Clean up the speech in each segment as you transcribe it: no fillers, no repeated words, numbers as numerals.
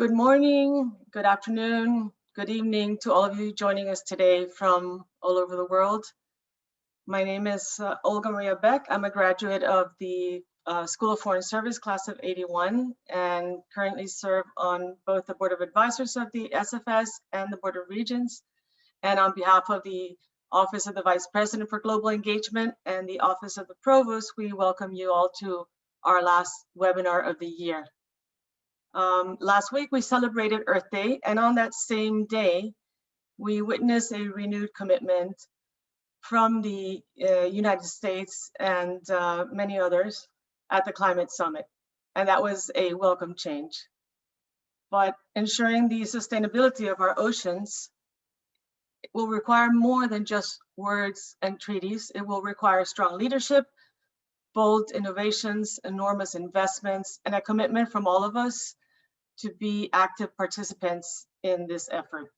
Good morning, good afternoon, good evening to all of you joining us today from all over the world. My name is Olga Maria Beck. I'm a graduate of the School of Foreign Service class of 81 and currently serve on both the Board of Advisors of the SFS and the Board of Regents. And on behalf of the Office of the Vice President for Global Engagement and the Office of the Provost, we welcome you all to our last webinar of the year. Last week we celebrated Earth Day, and on that same day, we witnessed a renewed commitment from the United States and many others at the Climate Summit, and that was a welcome change. But ensuring the sustainability of our oceans will require more than just words and treaties. It will require strong leadership, bold innovations, enormous investments, and a commitment from all of us to be active participants in this effort.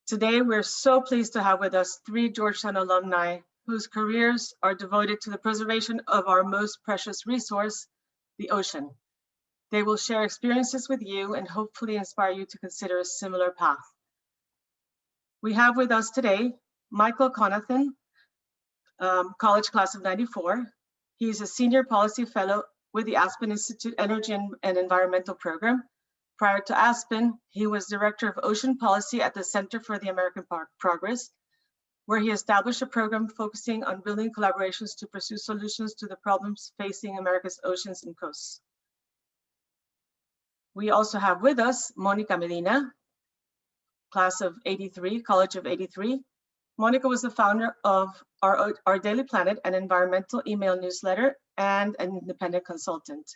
Today, we're so pleased to have with us 3 Georgetown alumni whose careers are devoted to the preservation of our most precious resource, the ocean. They will share experiences with you and hopefully inspire you to consider a similar path. We have with us today Michael Conathan, college class of 94. He's a senior policy fellow with the Aspen Institute Energy and Environmental Program. Prior to Aspen, he was director of ocean policy at the Center for the American Progress, where he established a program focusing on building collaborations to pursue solutions to the problems facing America's oceans and coasts. We also have with us Monica Medina, class of 83, College of 83. Monica was the founder of Our Daily Planet, an environmental email newsletter, and an independent consultant.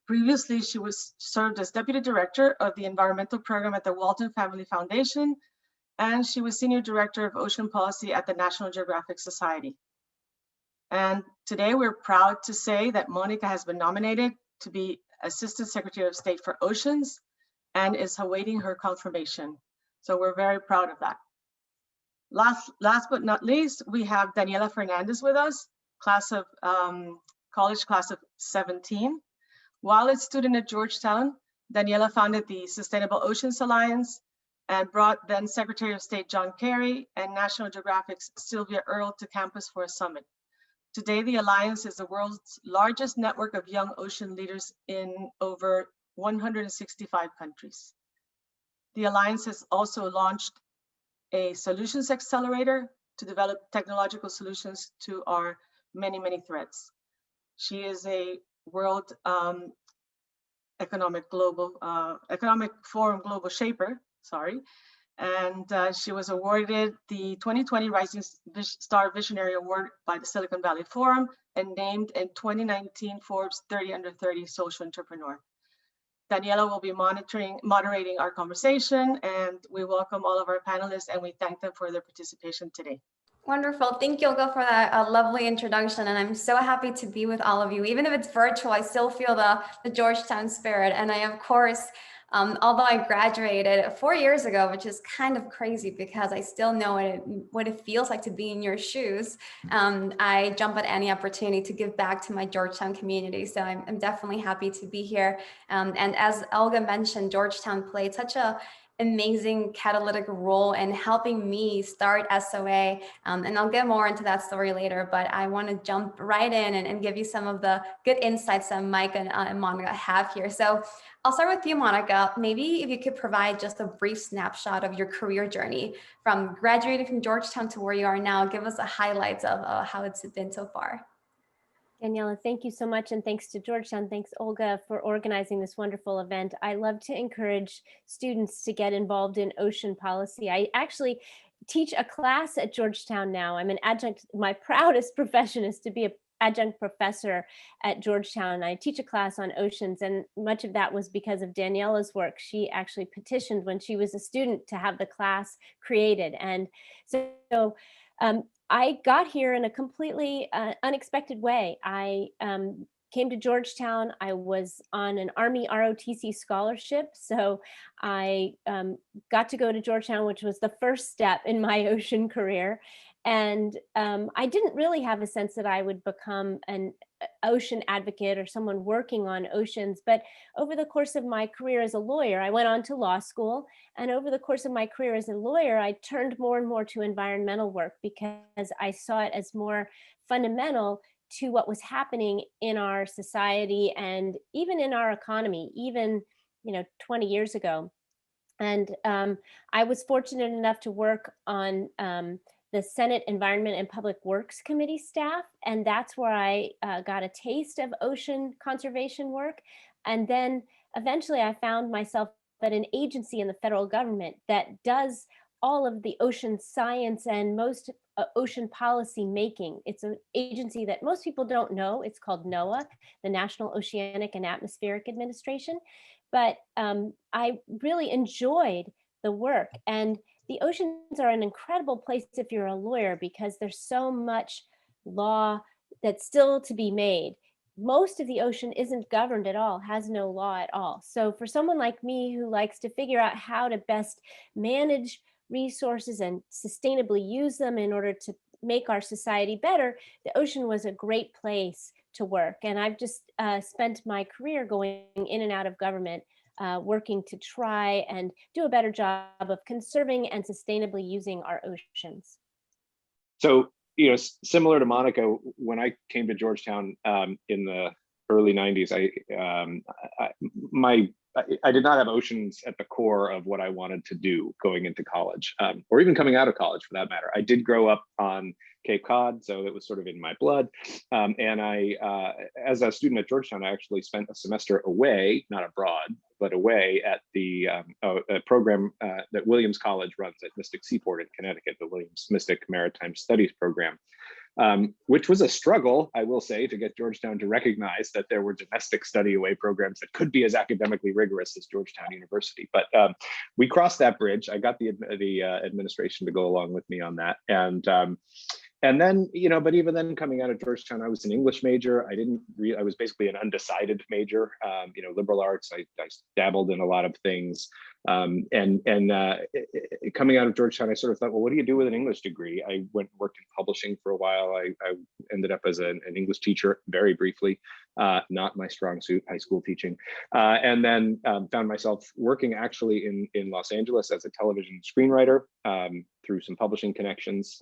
Previously, she served as deputy director of the environmental program at the Walton Family Foundation, and she was senior director of ocean policy at the National Geographic Society. And today we're proud to say that Monica has been nominated to be Assistant Secretary of State for Oceans and is awaiting her confirmation. So we're very proud of that. Last but not least, we have Daniela Fernandez with us, college class of 17. While a student at Georgetown, Daniela founded the Sustainable Oceans Alliance and brought then Secretary of State John Kerry and National Geographic's Sylvia Earle to campus for a summit. Today, the Alliance is the world's largest network of young ocean leaders in over 165 countries. The Alliance has also launched a solutions accelerator to develop technological solutions to our many, many threats. She is a World Economic Forum Global Shaper, and she was awarded the 2020 Rising Star Visionary Award by the Silicon Valley Forum and named in 2019 Forbes 30 Under 30 Social Entrepreneur. Daniela will be moderating our conversation, and we welcome all of our panelists and we thank them for their participation today. Wonderful. Thank you, Olga, for that lovely introduction. And I'm so happy to be with all of you. Even if it's virtual, I still feel the Georgetown spirit. And I, of course, although I graduated 4 years ago, which is kind of crazy because I still know what it feels like to be in your shoes, I jump at any opportunity to give back to my Georgetown community. So I'm definitely happy to be here. And as Olga mentioned, Georgetown played such a amazing catalytic role in helping me start SOA. And I'll get more into that story later, but I want to jump right in and give you some of the good insights that Mike and Monica have here. So I'll start with you, Monica. Maybe if you could provide just a brief snapshot of your career journey from graduating from Georgetown to where you are now. Give us the highlights of how it's been so far. Daniela, thank you so much. And thanks to Georgetown. Thanks, Olga, for organizing this wonderful event. I love to encourage students to get involved in ocean policy. I actually teach a class at Georgetown now. I'm an adjunct. My proudest profession is to be an adjunct professor at Georgetown. I teach a class on oceans, and much of that was because of Daniela's work. She actually petitioned when she was a student to have the class created. And so I got here in a completely unexpected way. I came to Georgetown. I was on an Army ROTC scholarship. So I got to go to Georgetown, which was the first step in my ocean career. And I didn't really have a sense that I would become ocean advocate or someone working on oceans, but over the course of my career as a lawyer, I went on to law school. And over the course of my career as a lawyer, I turned more and more to environmental work because I saw it as more fundamental to what was happening in our society and even in our economy, even 20 years ago. And I was fortunate enough to work on the Senate Environment and Public Works Committee staff. And that's where I got a taste of ocean conservation work. And then eventually I found myself at an agency in the federal government that does all of the ocean science and most ocean policy making. It's an agency that most people don't know. It's called NOAA, the National Oceanic and Atmospheric Administration. But I really enjoyed the work. And the oceans are an incredible place if you're a lawyer because there's so much law that's still to be made. Most of the ocean isn't governed at all, has no law at all. So for someone like me who likes to figure out how to best manage resources and sustainably use them in order to make our society better, the ocean was a great place to work. And I've just spent my career going in and out of government, working to try and do a better job of conserving and sustainably using our oceans. So, similar to Monica, when I came to Georgetown in the early 90s, I did not have oceans at the core of what I wanted to do going into college, or even coming out of college for that matter. I did grow up on Cape Cod, so it was sort of in my blood. And I, as a student at Georgetown, I actually spent a semester away, not abroad, but away at the program that Williams College runs at Mystic Seaport in Connecticut, the Williams Mystic Maritime Studies program. Which was a struggle, I will say, to get Georgetown to recognize that there were domestic study away programs that could be as academically rigorous as Georgetown University. But we crossed that bridge. I got the administration to go along with me on that. And then, but even then coming out of Georgetown, I was an English major. I was basically an undecided major, liberal arts. I dabbled in a lot of things. Coming out of Georgetown, I sort of thought, well, what do you do with an English degree? I worked in publishing for a while. I ended up as an English teacher very briefly, not my strong suit, high school teaching. And then found myself working actually in Los Angeles as a television screenwriter through some publishing connections.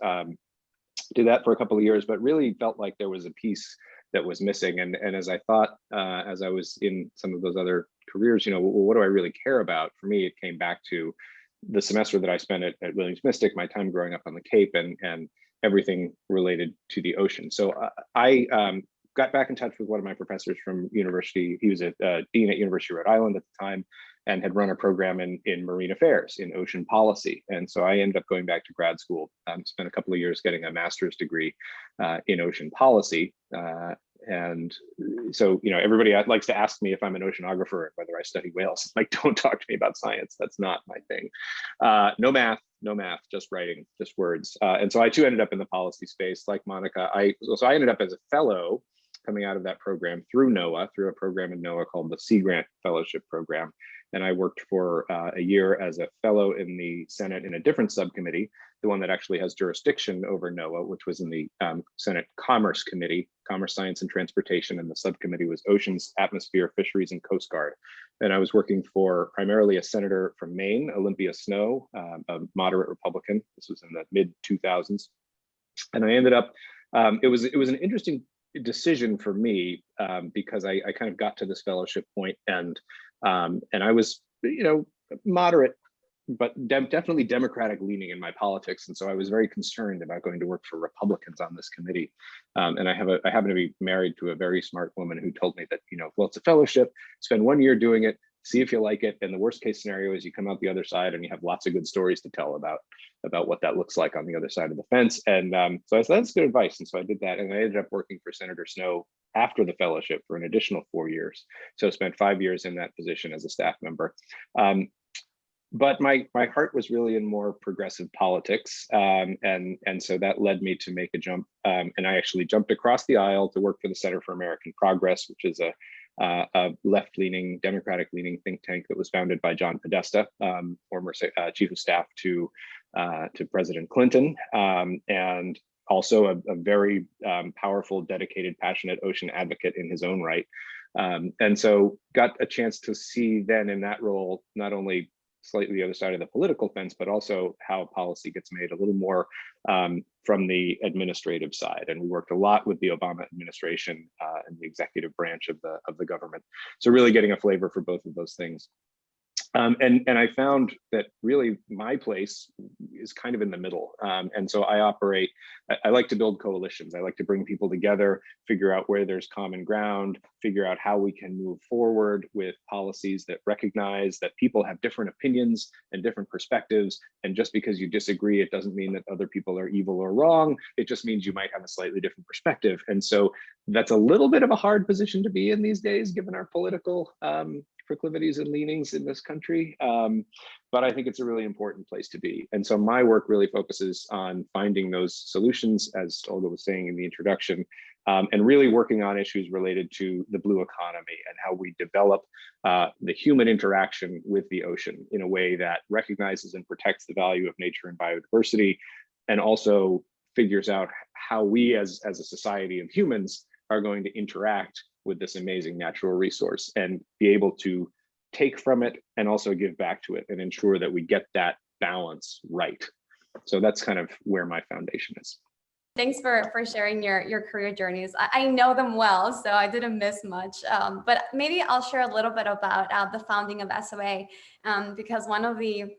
Did that for a couple of years, but really felt like there was a piece that was missing. And as I thought, as I was in some of those other careers, well, what do I really care about? For me, it came back to the semester that I spent at Williams Mystic, my time growing up on the Cape, and everything related to the ocean. So I got back in touch with one of my professors from university. He was a dean at University of Rhode Island at the time, and had run a program in marine affairs, in ocean policy. And so I ended up going back to grad school, spent a couple of years getting a master's degree in ocean policy. And so, everybody likes to ask me if I'm an oceanographer and whether I study whales. Like, don't talk to me about science. That's not my thing. No math, just writing, just words. And so I too ended up in the policy space like Monica. So I ended up as a fellow coming out of that program through NOAA, through a program in NOAA called the Sea Grant Fellowship Program. And I worked for a year as a fellow in the Senate in a different subcommittee, the one that actually has jurisdiction over NOAA, which was in the Senate Commerce Committee, Commerce, Science, and Transportation. And the subcommittee was Oceans, Atmosphere, Fisheries, and Coast Guard. And I was working for primarily a senator from Maine, Olympia Snowe, a moderate Republican. This was in the mid 2000s. And I ended up, it was an interesting decision for me because I kind of got to this fellowship point and I was, moderate, but definitely Democratic leaning in my politics. And so I was very concerned about going to work for Republicans on this committee. And I happen to be married to a very smart woman who told me that, well, it's a fellowship, spend 1 year doing it, see if you like it. And the worst case scenario is you come out the other side and you have lots of good stories to tell about what that looks like on the other side of the fence. And so I said, that's good advice. And so I did that. And I ended up working for Senator Snowe after the fellowship for an additional 4 years. So I spent 5 years in that position as a staff member. But my heart was really in more progressive politics. And so that led me to make a jump. And I actually jumped across the aisle to work for the Center for American Progress, which is a left-leaning, Democratic-leaning think tank that was founded by John Podesta, former chief of staff to President Clinton, and also a very powerful, dedicated, passionate ocean advocate in his own right. And so got a chance to see then in that role, not only slightly the other side of the political fence, but also how policy gets made a little more from the administrative side. And we worked a lot with the Obama administration and the executive branch of the government. So really getting a flavor for both of those things. And I found that really my place is kind of in the middle. And so I like to build coalitions. I like to bring people together, figure out where there's common ground, figure out how we can move forward with policies that recognize that people have different opinions and different perspectives. And just because you disagree, it doesn't mean that other people are evil or wrong. It just means you might have a slightly different perspective. And so that's a little bit of a hard position to be in these days, given our political proclivities and leanings in this country. But I think it's a really important place to be. And so my work really focuses on finding those solutions, as Olga was saying in the introduction, and really working on issues related to the blue economy and how we develop the human interaction with the ocean in a way that recognizes and protects the value of nature and biodiversity, and also figures out how we as a society of humans are going to interact with this amazing natural resource and be able to take from it and also give back to it and ensure that we get that balance right. So that's kind of where my foundation is. Thanks for sharing your career journeys. I know them well, so I didn't miss much. But maybe I'll share a little bit about the founding of SOA, because one of the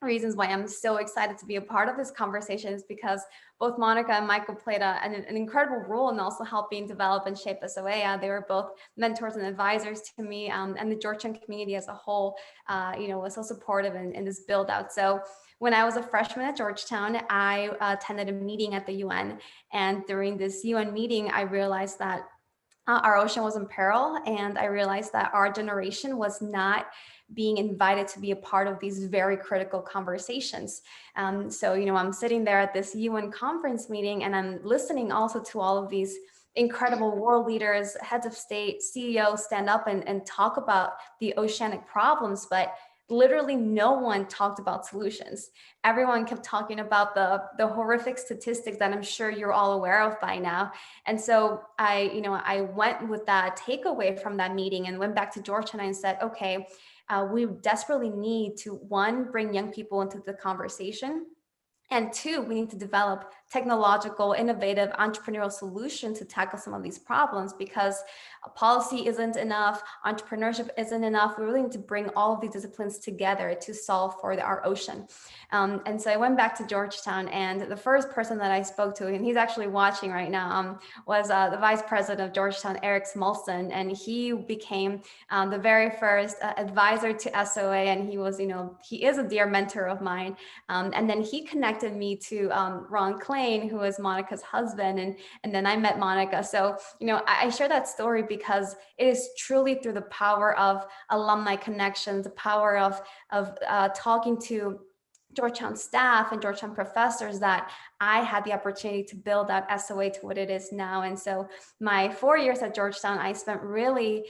reasons why I'm so excited to be a part of this conversation is because both Monica and Michael played an incredible role in also helping develop and shape SOA. They were both mentors and advisors to me, and the Georgetown community as a whole, was so supportive in this build out. So when I was a freshman at Georgetown, I attended a meeting at the UN, and during this UN meeting, I realized that our ocean was in peril, and I realized that our generation was not being invited to be a part of these very critical conversations. So, I'm sitting there at this UN conference meeting, and I'm listening also to all of these incredible world leaders, heads of state, CEOs stand up and talk about the oceanic problems, but literally no one talked about solutions. Everyone kept talking about the horrific statistics that I'm sure you're all aware of by now. And so I went with that takeaway from that meeting and went back to Georgetown and said, okay, we desperately need to, one, bring young people into the conversation. And two, we need to develop technological, innovative, entrepreneurial solutions to tackle some of these problems, because policy isn't enough, entrepreneurship isn't enough. We really need to bring all of these disciplines together to solve for our ocean. And so I went back to Georgetown, and the first person that I spoke to, and he's actually watching right now, was the vice president of Georgetown, Eric Smolson, and he became the very first advisor to SOA, and he was, he is a dear mentor of mine. And then he connected me to Ron Klain, who is Monica's husband, and then I met Monica. So I share that story because it is truly through the power of alumni connections, the power of talking to Georgetown staff and Georgetown professors that I had the opportunity to build out SOA to what it is now. And so my 4 years at Georgetown, I spent really,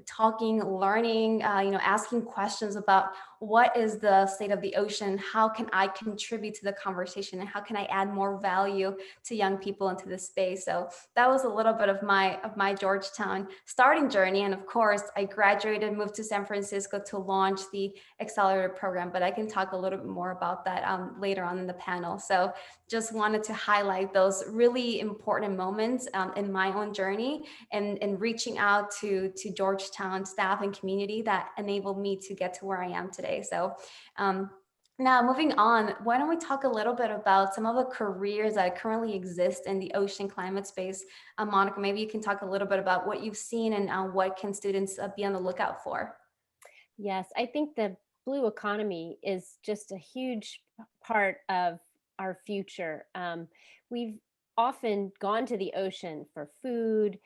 talking, learning, asking questions about what is the state of the ocean? How can I contribute to the conversation? And how can I add more value to young people into this space? So that was a little bit of my Georgetown starting journey. And of course, I graduated, moved to San Francisco to launch the accelerator program, but I can talk a little bit more about that later on in the panel. So just wanted to highlight those really important moments in my own journey and reaching out to Georgetown staff and community that enabled me to get to where I am today. So now moving on, why don't we talk a little bit about some of the careers that currently exist in the ocean climate space? Monica, maybe you can talk a little bit about what you've seen and what can students be on the lookout for? Yes, I think the blue economy is just a huge part of our future. We've often gone to the ocean for food,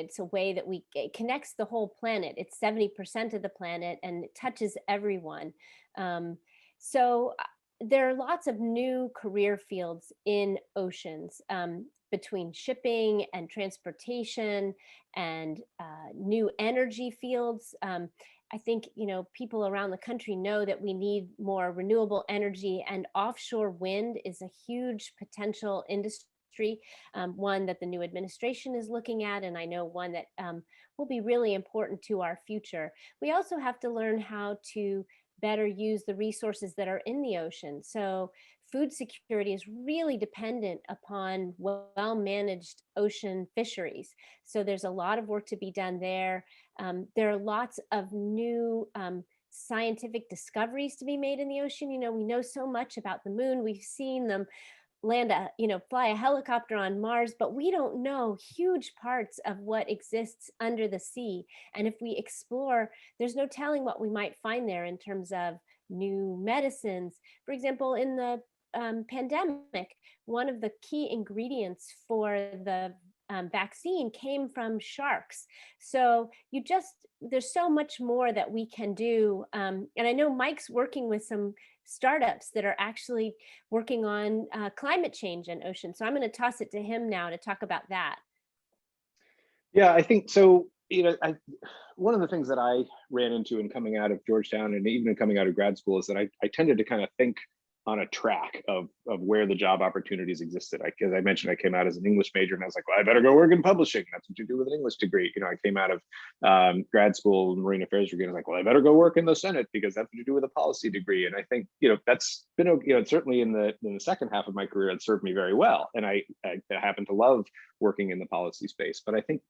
it's a way that it connects the whole planet. It's 70% of the planet, and it touches everyone. So there are lots of new career fields in oceans, between shipping and transportation and new energy fields. I think, people around the country know that we need more renewable energy, and offshore wind is a huge potential industry, one that the new administration is looking at, and I know one that will be really important to our future. We also have to learn how to better use the resources that are in the ocean. So food security is really dependent upon well-managed ocean fisheries. So there's a lot of work to be done there. There are lots of new scientific discoveries to be made in the ocean. We know so much about the moon. We've seen them fly a helicopter on Mars, but we don't know huge parts of what exists under the sea. And if we explore, there's no telling what we might find there in terms of new medicines. For example, in the pandemic, one of the key ingredients for the vaccine came from sharks. So there's so much more that we can do. And I know Mike's working with some startups that are actually working on climate change in ocean. So I'm going to toss it to him now to talk about that. Yeah, I think so. One of the things that I ran into in coming out of Georgetown and even coming out of grad school is that I tended to kind of think on a track of where the job opportunities existed. As I mentioned, I came out as an English major and I was like, well, I better go work in publishing. That's what you do with an English degree. I came out of grad school, Marine Affairs degree, and I was like, well, I better go work in the Senate because that's what you do with a policy degree. And I think, that's been, certainly in the second half of my career, it served me very well. And I happen to love working in the policy space. But I think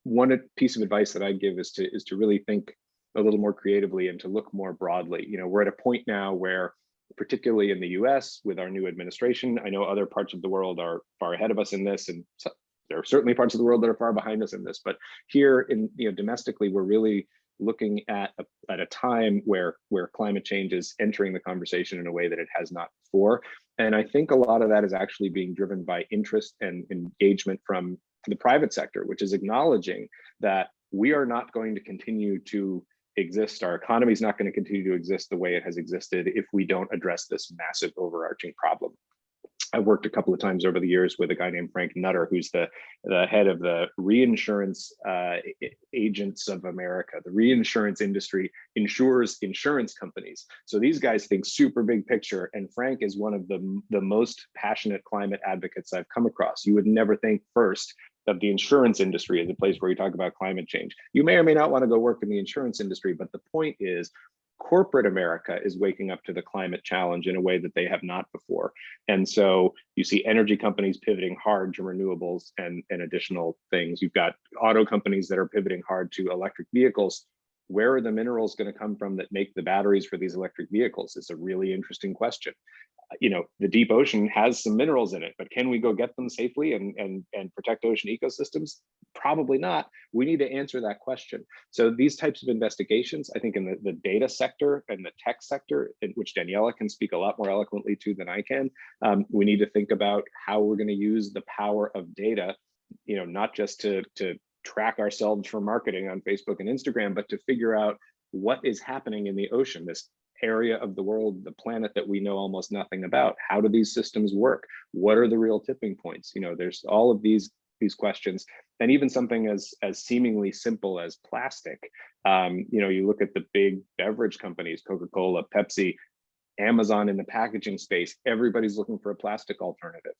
one piece of advice that I give is to really think a little more creatively and to look more broadly. We're at a point now where, particularly in the US with our new administration, I know other parts of the world are far ahead of us in this, and there are certainly parts of the world that are far behind us in this. But here in domestically, we're really looking at a time where climate change is entering the conversation in a way that it has not before. And I think a lot of that is actually being driven by interest and engagement from the private sector, which is acknowledging that we are not going to continue to exist. Our economy is not going to continue to exist the way it has existed if we don't address this massive overarching problem. I've worked a couple of times over the years with a guy named Frank Nutter, who's the head of the Reinsurance Agents of America. The reinsurance industry insures insurance companies. So these guys think super big picture, and Frank is one of the most passionate climate advocates I've come across. You would never think first of the insurance industry as a place where you talk about climate change. You may or may not want to go work in the insurance industry, but the point is corporate America is waking up to the climate challenge in a way that they have not before. And so you see energy companies pivoting hard to renewables and additional things. You've got auto companies that are pivoting hard to electric vehicles. Where are the minerals going to come from that make the batteries for these electric vehicles? It's a really interesting question. The deep ocean has some minerals in it, but can we go get them safely and protect ocean ecosystems? Probably not. We need to answer that question. So these types of investigations, I think in the data sector and the tech sector, in which Daniela can speak a lot more eloquently to than I can, we need to think about how we're going to use the power of data, not just to track ourselves for marketing on Facebook and Instagram, but to figure out what is happening in the ocean, this area of the world, the planet that we know almost nothing about. How do these systems work? What are the real tipping points? There's all of these questions, and even something as seemingly simple as plastic. You look at the big beverage companies, Coca-Cola, Pepsi, Amazon in the packaging space, everybody's looking for a plastic alternative.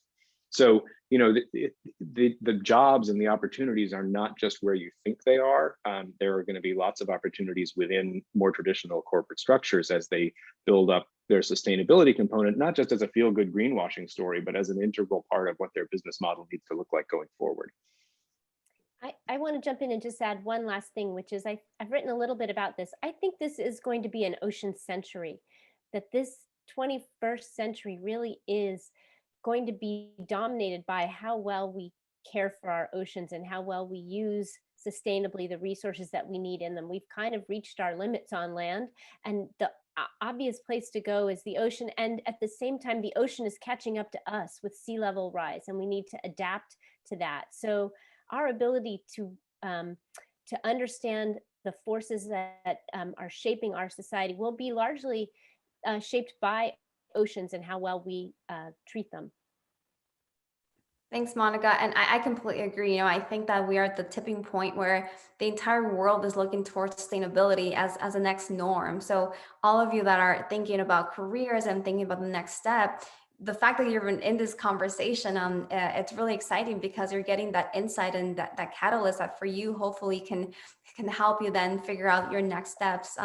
So, the jobs and the opportunities are not just where you think they are. There are going to be lots of opportunities within more traditional corporate structures as they build up their sustainability component, not just as a feel-good greenwashing story, but as an integral part of what their business model needs to look like going forward. I want to jump in and just add one last thing, which is I've written a little bit about this. I think this is going to be an ocean century, that this 21st century really is going to be dominated by how well we care for our oceans and how well we use sustainably the resources that we need in them. We've kind of reached our limits on land, and the obvious place to go is the ocean. And at the same time, the ocean is catching up to us with sea level rise, and we need to adapt to that. So our ability to understand the forces that are shaping our society will be largely shaped by oceans and how well we treat them. Thanks, Monica. And I completely agree. I think that we are at the tipping point where the entire world is looking towards sustainability as a next norm. So all of you that are thinking about careers and thinking about the next step, the fact that you're in this conversation, it's really exciting because you're getting that insight and that catalyst that for you hopefully can help you then figure out your next steps.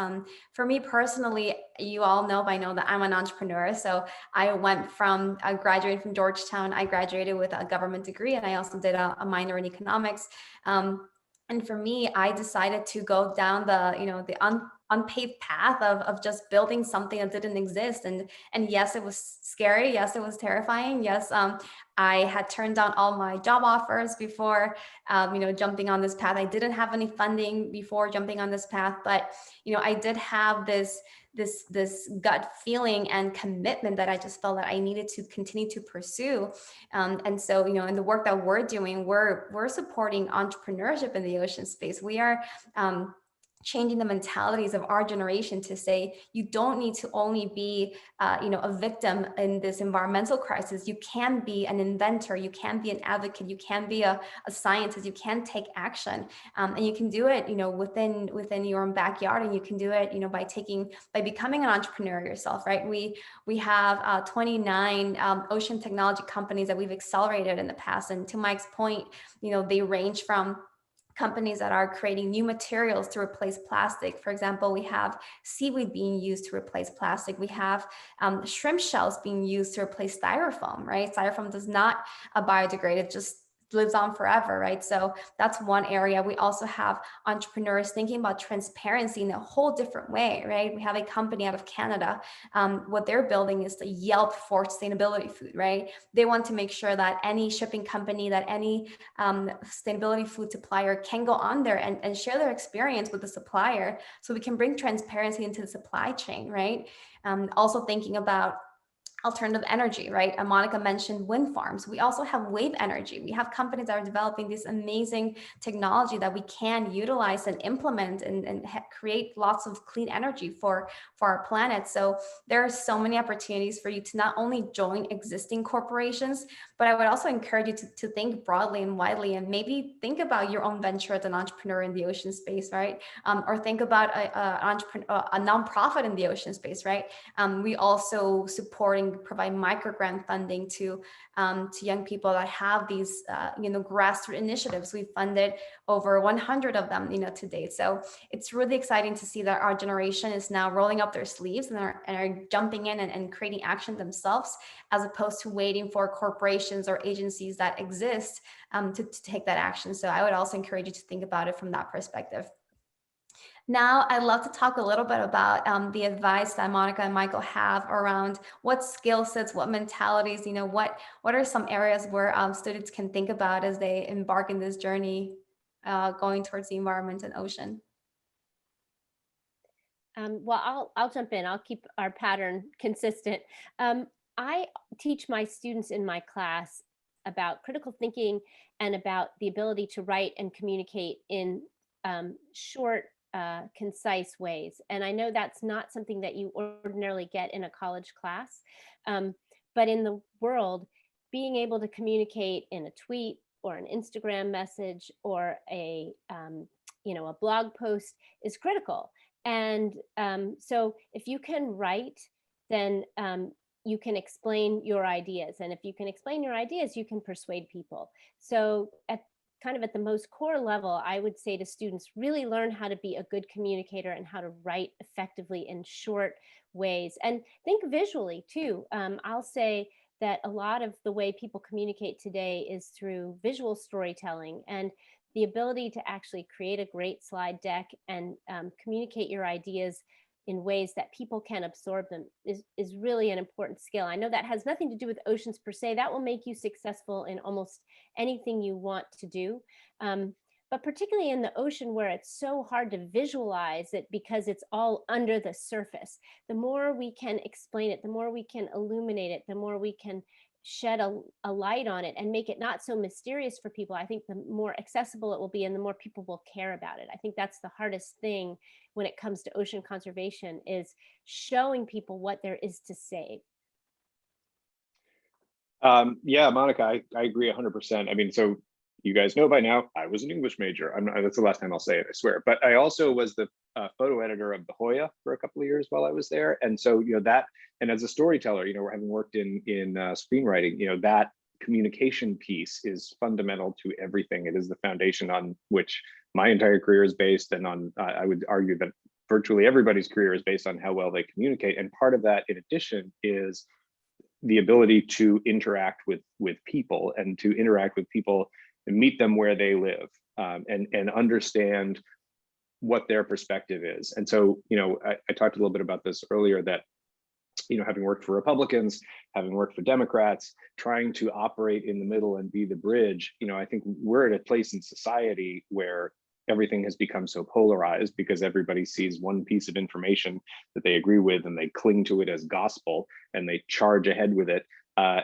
For me personally, you all know by now that I'm an entrepreneur. So I went from graduating from Georgetown. I graduated with a government degree, and I also did a minor in economics. And for me, I decided to go down the unpaved path of just building something that didn't exist. And yes, it was scary. Yes, it was terrifying. Yes, I had turned down all my job offers before, jumping on this path. I didn't have any funding before jumping on this path, but I did have this gut feeling and commitment that I just felt that I needed to continue to pursue. And so, in the work that we're doing, we're supporting entrepreneurship in the ocean space. We are changing the mentalities of our generation to say you don't need to only be a victim in this environmental crisis. You can be an inventor, you can be an advocate, you can be a scientist, you can take action, and you can do it within your own backyard, and you can do it by becoming an entrepreneur yourself, right? We have 29 ocean technology companies that we've accelerated in the past, and to Mike's point, they range from companies that are creating new materials to replace plastic. For example, we have seaweed being used to replace plastic. We have shrimp shells being used to replace styrofoam, right? Styrofoam does not biodegrade, it just lives on forever, right? So that's one area. We also have entrepreneurs thinking about transparency in a whole different way, right? We have a company out of Canada. What they're building is the Yelp for sustainability food, right? They want to make sure that any shipping company, that any sustainability food supplier can go on there and share their experience with the supplier, so we can bring transparency into the supply chain, right? Also thinking about alternative energy, right? And Monica mentioned wind farms. We also have wave energy. We have companies that are developing this amazing technology that we can utilize and implement and create lots of clean energy for our planet. So there are so many opportunities for you to not only join existing corporations, but I would also encourage you to think broadly and widely, and maybe think about your own venture as an entrepreneur in the ocean space, right? Or think about a nonprofit in the ocean space, right? We also provide micro grant funding to young people that have these grassroots initiatives. We've funded over 100 of them to date. So it's really exciting to see that our generation is now rolling up their sleeves and are jumping in and creating action themselves, as opposed to waiting for corporations or agencies that exist to take that action. So I would also encourage you to think about it from that perspective. Now, I'd love to talk a little bit about the advice that Monica and Michael have around what skill sets, what mentalities, what are some areas where students can think about as they embark in this journey going towards the environment and ocean. Well, I'll jump in. I'll keep our pattern consistent. I teach my students in my class about critical thinking and about the ability to write and communicate in short, concise ways. And I know that's not something that you ordinarily get in a college class, but in the world, being able to communicate in a tweet or an Instagram message or a blog post is critical. And so if you can write, then you can explain your ideas. And if you can explain your ideas, you can persuade people. So at the most core level, I would say to students, really learn how to be a good communicator and how to write effectively in short ways. And think visually too. I'll say that a lot of the way people communicate today is through visual storytelling, and the ability to actually create a great slide deck and communicate your ideas in ways that people can absorb them is really an important skill. I know that has nothing to do with oceans per se. That will make you successful in almost anything you want to do. But particularly in the ocean, where it's so hard to visualize it because it's all under the surface, the more we can explain it, the more we can illuminate it, the more we can shed a light on it and make it not so mysterious for people, I think the more accessible it will be and the more people will care about it. I think that's the hardest thing when it comes to ocean conservation, is showing people what there is to save. Yeah, Monica, I agree 100%. I mean, so you guys know by now, I was an English major. That's the last time I'll say it, I swear. But I also was the photo editor of the Hoya for a couple of years while I was there. And so, and as a storyteller, we're having worked in screenwriting, that communication piece is fundamental to everything. It is the foundation on which my entire career is based. And I would argue that virtually everybody's career is based on how well they communicate. And part of that, in addition, is the ability to interact with people and to interact with people and meet them where they live, and understand what their perspective is. And so, I talked a little bit about this earlier, that, having worked for Republicans, having worked for Democrats, trying to operate in the middle and be the bridge, I think we're at a place in society where everything has become so polarized because everybody sees one piece of information that they agree with and they cling to it as gospel and they charge ahead with it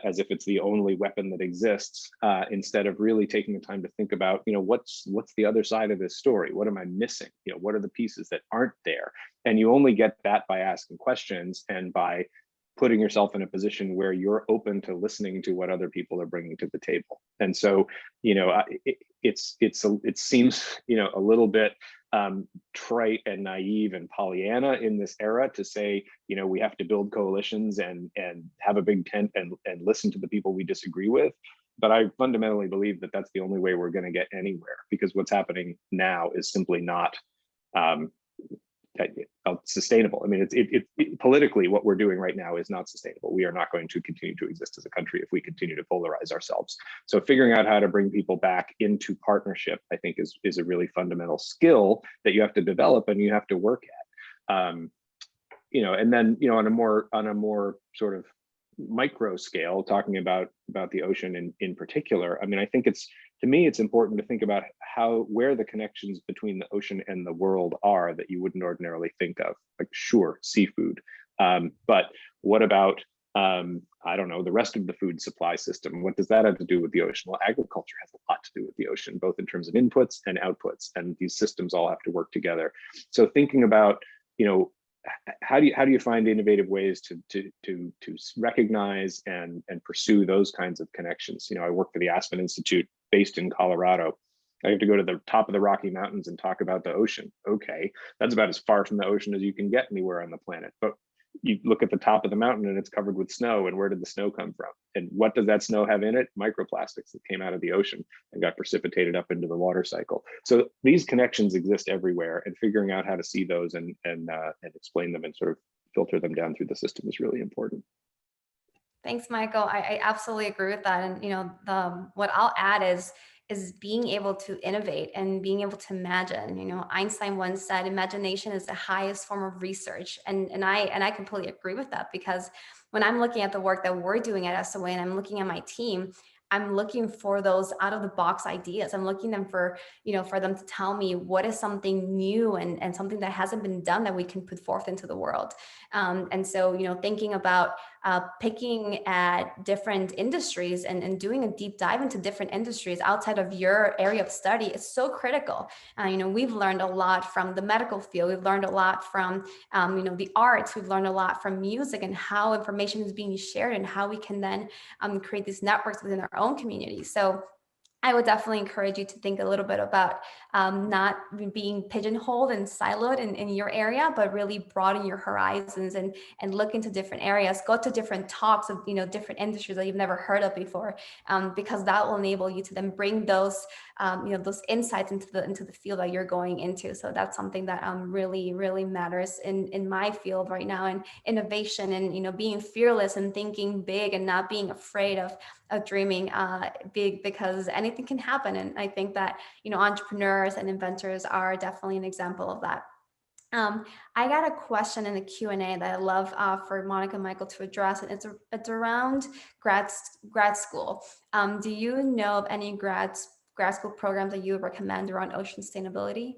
as if it's the only weapon that exists, instead of really taking the time to think about, what's the other side of this story? What am I missing? What are the pieces that aren't there? And you only get that by asking questions and by putting yourself in a position where you're open to listening to what other people are bringing to the table. And so, it seems, a little bit trite and naive and Pollyanna in this era to say, we have to build coalitions and have a big tent and listen to the people we disagree with. But I fundamentally believe that that's the only way we're going to get anywhere, because what's happening now is simply not sustainable. I mean, it politically, what we're doing right now is not sustainable. We are not going to continue to exist as a country if we continue to polarize ourselves. So figuring out how to bring people back into partnership, I think, is a really fundamental skill that you have to develop and you have to work at. And then, on a more sort of micro scale, talking about the ocean in particular, I mean, I think to me, it's important to think about where the connections between the ocean and the world are that you wouldn't ordinarily think of. Like, sure, seafood, but what about, I don't know, the rest of the food supply system? What does that have to do with the ocean? Well, agriculture has a lot to do with the ocean, both in terms of inputs and outputs, and these systems all have to work together. So thinking about, how do you find innovative ways to recognize and pursue those kinds of connections? I work for the Aspen Institute based in Colorado. I have to go to the top of the Rocky Mountains and talk about the ocean. Okay, that's about as far from the ocean as you can get anywhere on the planet. But you look at the top of the mountain and it's covered with snow, and where did the snow come from? And what does that snow have in it? Microplastics that came out of the ocean and got precipitated up into the water cycle. So these connections exist everywhere, and figuring out how to see those and explain them and sort of filter them down through the system is really important. Thanks, Michael. I absolutely agree with that. And, what I'll add is being able to innovate and being able to imagine. Einstein once said, imagination is the highest form of research. And I completely agree with that, because when I'm looking at the work that we're doing at SOA and I'm looking at my team, I'm looking for those out of the box ideas. I'm looking for them to tell me what is something new and something that hasn't been done that we can put forth into the world. And so, thinking about picking at different industries and doing a deep dive into different industries outside of your area of study is so critical. We've learned a lot from the medical field. We've learned a lot from, the arts. We've learned a lot from music and how information is being shared and how we can then create these networks within our own community. So I would definitely encourage you to think a little bit about not being pigeonholed and siloed in your area, but really broaden your horizons and look into different areas, go to different talks of, different industries that you've never heard of before, because that will enable you to then bring those, those insights into the field that you're going into. So that's something that really, really matters in my field right now, and innovation and, being fearless and thinking big and not being afraid of dreaming big, because anything can happen. And I think that, entrepreneurs and inventors are definitely an example of that. I got a question in the Q&A that I love for Monica and Michael to address, and it's around grad school. Do you know of any grad school programs that you would recommend around ocean sustainability,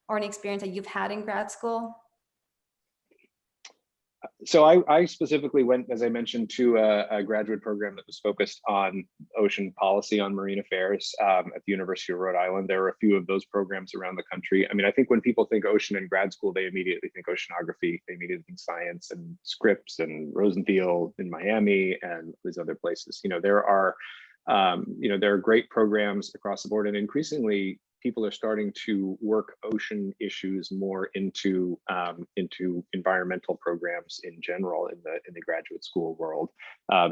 or an experience that you've had in grad school? So I specifically went, as I mentioned, to a graduate program that was focused on ocean policy, on marine affairs at the University of Rhode Island. There are a few of those programs around the country. I mean, I think when people think ocean in grad school, they immediately think oceanography, they immediately think science and Scripps and Rosenfield in Miami and these other places. There are great programs across the board, and increasingly people are starting to work ocean issues more into environmental programs in general in the graduate school world.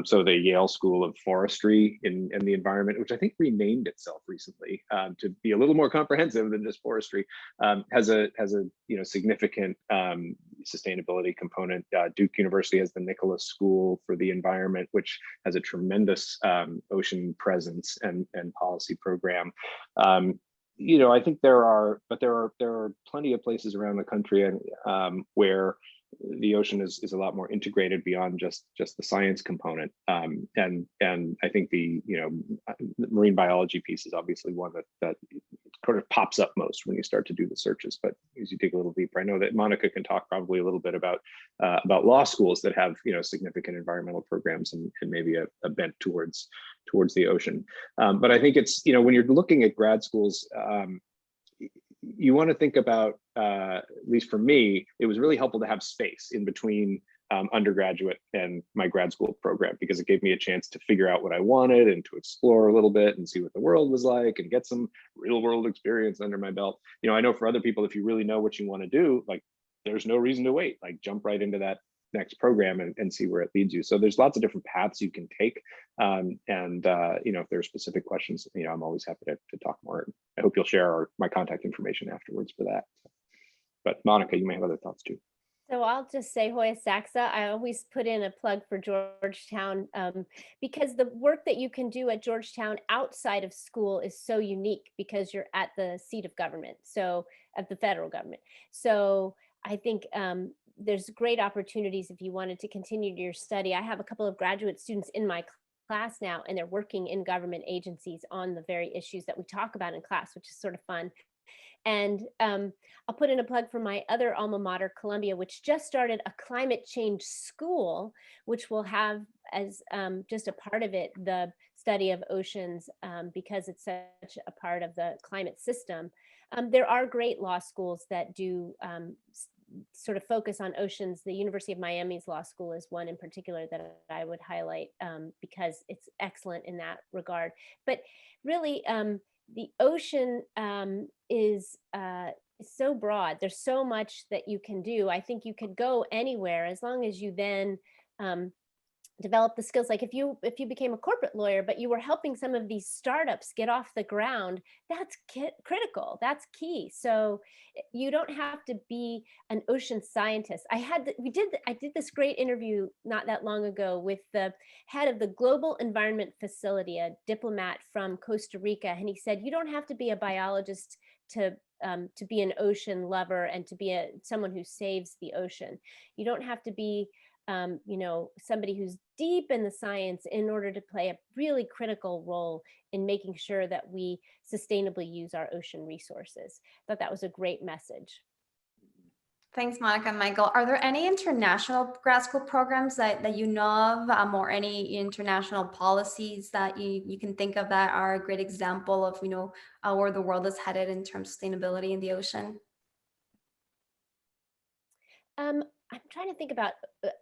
So the Yale School of Forestry and the Environment, which I think renamed itself recently to be a little more comprehensive than just forestry, has a significant sustainability component. Duke University has the Nicholas School for the Environment, which has a tremendous ocean presence and policy program. I think there are plenty of places around the country where the ocean is a lot more integrated beyond just the science component. And I think the marine biology piece is obviously one that sort of pops up most when you start to do the searches. But as you dig a little deeper, I know that Monica can talk probably a little bit about law schools that have significant environmental programs and maybe a bent towards the ocean. But I think it's when you're looking at grad schools, you want to think about, at least for me, it was really helpful to have space in between undergraduate and my grad school program, because it gave me a chance to figure out what I wanted and to explore a little bit and see what the world was like and get some real world experience under my belt. I know for other people, if you really know what you want to do, like there's no reason to wait, like jump right into that next program and see where it leads you. So there's lots of different paths you can take. If there's specific questions, I'm always happy to talk more. I hope you'll share my contact information afterwards for that. But Monica, you may have other thoughts too. So I'll just say Hoya Saxa. I always put in a plug for Georgetown because the work that you can do at Georgetown outside of school is so unique because you're at the seat of government, so at the federal government. So I think there's great opportunities if you wanted to continue your study. I have a couple of graduate students in my class now, and they're working in government agencies on the very issues that we talk about in class, which is sort of fun. And I'll put in a plug for my other alma mater, Columbia, which just started a climate change school, which will have as just a part of it the study of oceans because it's such a part of the climate system. There are great law schools that do sort of focus on oceans. The University of Miami's law school is one in particular that I would highlight because it's excellent in that regard. But really, the ocean is so broad. There's so much that you can do. I think you could go anywhere as long as you then develop the skills. Like if you became a corporate lawyer, but you were helping some of these startups get off the ground, that's critical. That's key. So you don't have to be an ocean scientist. I did this great interview not that long ago with the head of the Global Environment Facility, a diplomat from Costa Rica, and he said you don't have to be a biologist to be an ocean lover and to be someone who saves the ocean. You don't have to be somebody who's deep in the science in order to play a really critical role in making sure that we sustainably use our ocean resources. I thought that was a great message. Thanks, Monica and Michael. Are there any international grad school programs that you know of, or any international policies that you can think of that are a great example of, where the world is headed in terms of sustainability in the ocean? I'm trying to think about